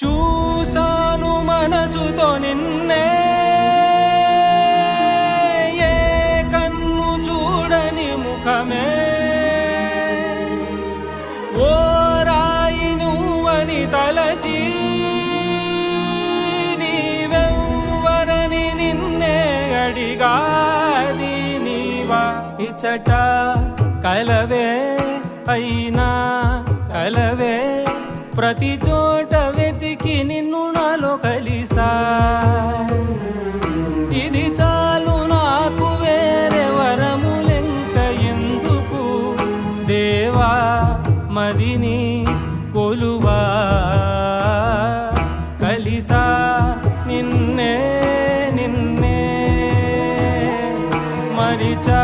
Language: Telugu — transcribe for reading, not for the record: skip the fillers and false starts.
చూసాను మనసుతో నిన్నే, ఏ కన్ను చూడని ముఖమే, ఓ రాయి నువ్వని తలచి నీవెవ్వరని నిన్నే అడిగాది నీవా. ఇచ్చట కలవే అయినా కలవే, ప్రతి చోట వెతికి నిన్ను నాలో కలిసా. ఇది చాలు నాకు, వేరే వరములెంక ఎందుకు, దేవా మదిని కొలువా. కలిసా నిన్నే నిన్నే మరిచా